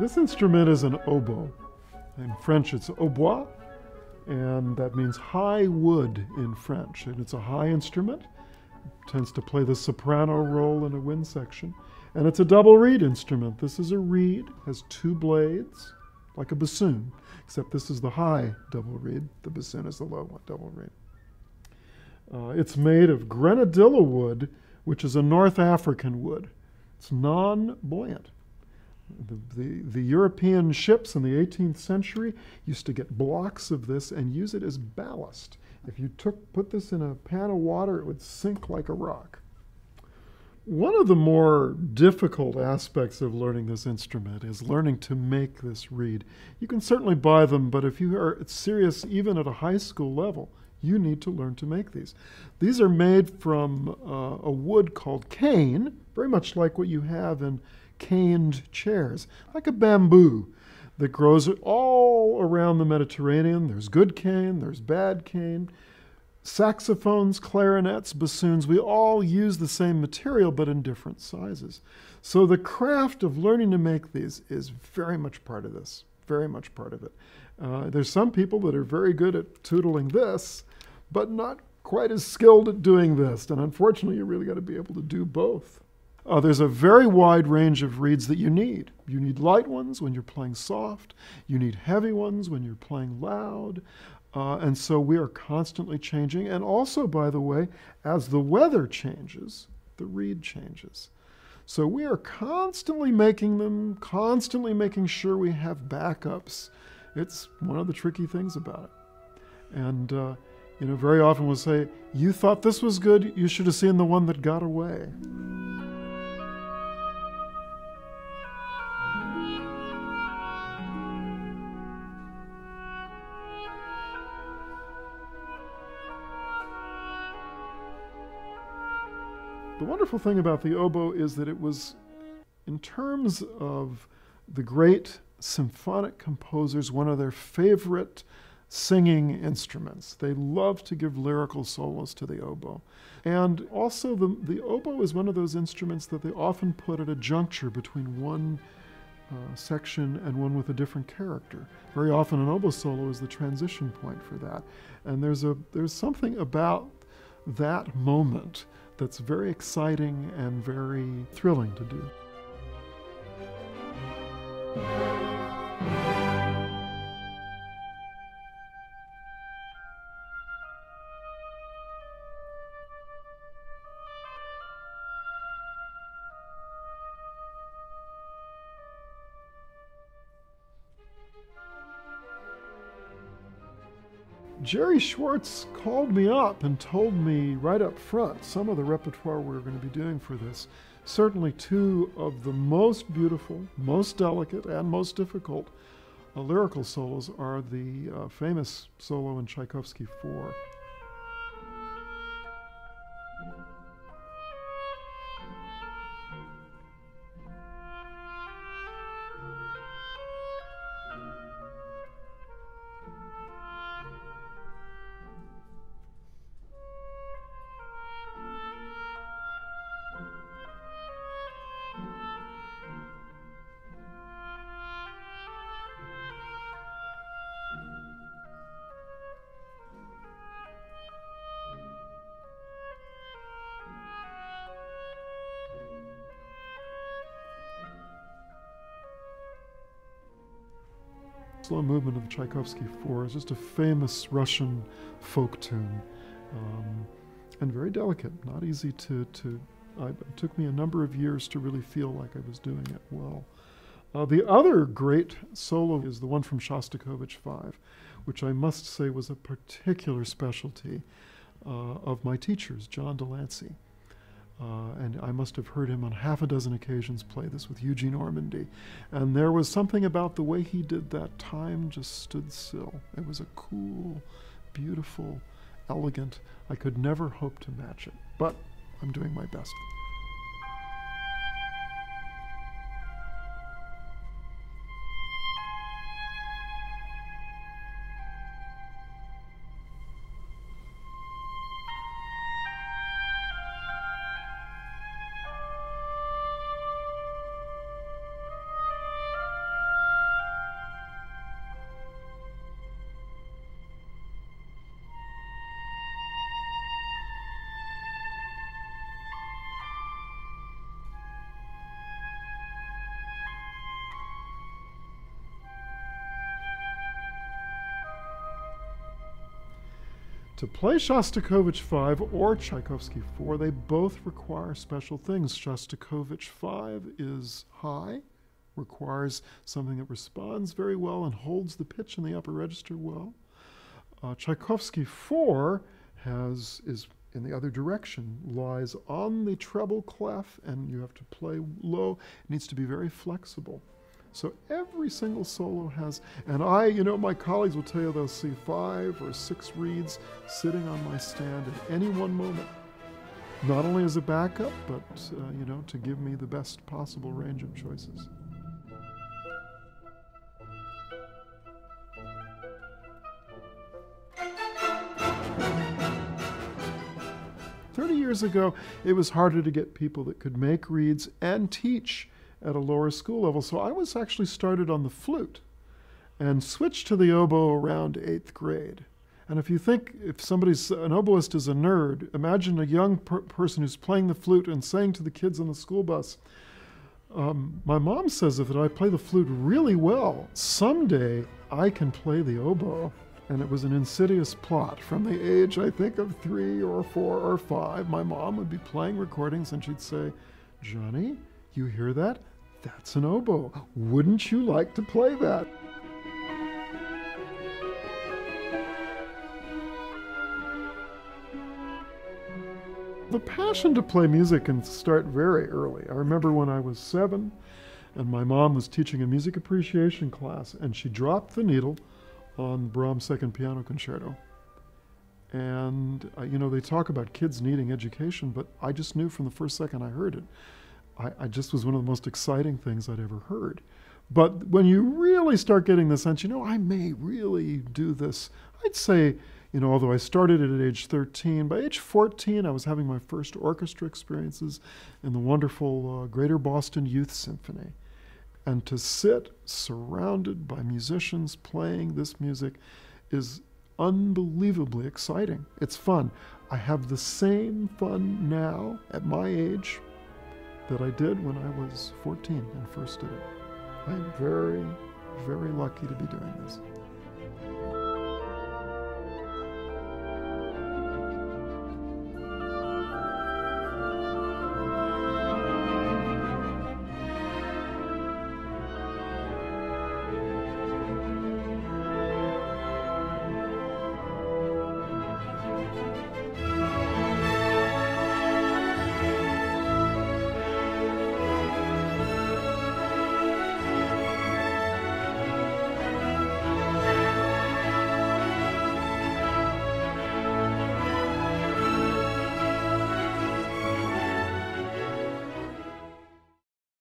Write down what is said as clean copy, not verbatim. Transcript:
This instrument is an oboe. In French, it's oboe, and that means high wood in French. And it's a high instrument. It tends to play the soprano role in a wind section. And it's a double reed instrument. This is a reed, has two blades, like a bassoon, except this is the high double reed. The bassoon is the low one, double reed. It's made of grenadilla wood, which is a North African wood. It's non-buoyant. The European ships in the 18th century used to get blocks of this and use it as ballast. If you put this in a pan of water, it would sink like a rock. One of the more difficult aspects of learning this instrument is learning to make this reed. You can certainly buy them, but if you are serious even at a high school level, you need to learn to make these. These are made from a wood called cane, very much like what you have in caned chairs, like a bamboo that grows all around the Mediterranean. There's good cane, there's bad cane. Saxophones, clarinets, bassoons, we all use the same material but in different sizes. So the craft of learning to make these is very much part of this, very much part of it. There's some people that are very good at tootling this, but not quite as skilled at doing this. And unfortunately, you really got to be able to do both. There's a very wide range of reeds that you need. You need light ones when you're playing soft. You need heavy ones when you're playing loud. And so we are constantly changing. And also, by the way, as the weather changes, the reed changes. So we are constantly making them, constantly making sure we have backups. It's one of the tricky things about it. And, very often we'll say, you thought this was good, you should have seen the one that got away. The wonderful thing about the oboe is that it was, in terms of the great symphonic composers, one of their favorite singing instruments. They love to give lyrical solos to the oboe. And also the oboe is one of those instruments that they often put at a juncture between one section and one with a different character. Very often an oboe solo is the transition point for that. And there's something about that moment that's very exciting and very thrilling to do. Jerry Schwartz called me up and told me right up front some of the repertoire we were going to be doing for this. Certainly two of the most beautiful, most delicate, and most difficult lyrical solos are the famous solo in Tchaikovsky 4. Slow movement of the Tchaikovsky 4 is just a famous Russian folk tune, and very delicate, not easy to it took me a number of years to really feel like I was doing it well. The other great solo is the one from Shostakovich Five, which I must say was a particular specialty of my teachers, John Delancey. And I must have heard him on half a dozen occasions play this with Eugene Ormandy. And there was something about the way he did that. Time just stood still. It was a cool, beautiful, elegant. I could never hope to match it, but I'm doing my best. To play Shostakovich Five or Tchaikovsky Four, they both require special things. Shostakovich Five is high, requires something that responds very well and holds the pitch in the upper register well. Tchaikovsky Four is in the other direction, lies on the treble clef, and you have to play low. It needs to be very flexible. So every single solo has, and my colleagues will tell you they'll see 5 or 6 reeds sitting on my stand at any one moment. Not only as a backup, but, to give me the best possible range of choices. Years ago, it was harder to get people that could make reeds and teach at a lower school level. So I was actually started on the flute and switched to the oboe around 8th grade. And if you think, if an oboist is a nerd, imagine a young person who's playing the flute and saying to the kids on the school bus, my mom says that if I play the flute really well, someday I can play the oboe. And it was an insidious plot. From the age, I think, of 3 or 4 or 5, my mom would be playing recordings and she'd say, "Johnny, you hear that? That's an oboe. Wouldn't you like to play that?" The passion to play music can start very early. I remember when I was 7 and my mom was teaching a music appreciation class and she dropped the needle on Brahms' Second Piano Concerto. And, they talk about kids needing education, but I just knew from the first second I heard it. I just was one of the most exciting things I'd ever heard. But when you really start getting the sense, I may really do this, I'd say, although I started it at age 13, by age 14 I was having my first orchestra experiences in the wonderful Greater Boston Youth Symphony. And to sit surrounded by musicians playing this music is unbelievably exciting. It's fun. I have the same fun now at my age that I did when I was 14 and first did it. I'm very, very lucky to be doing this.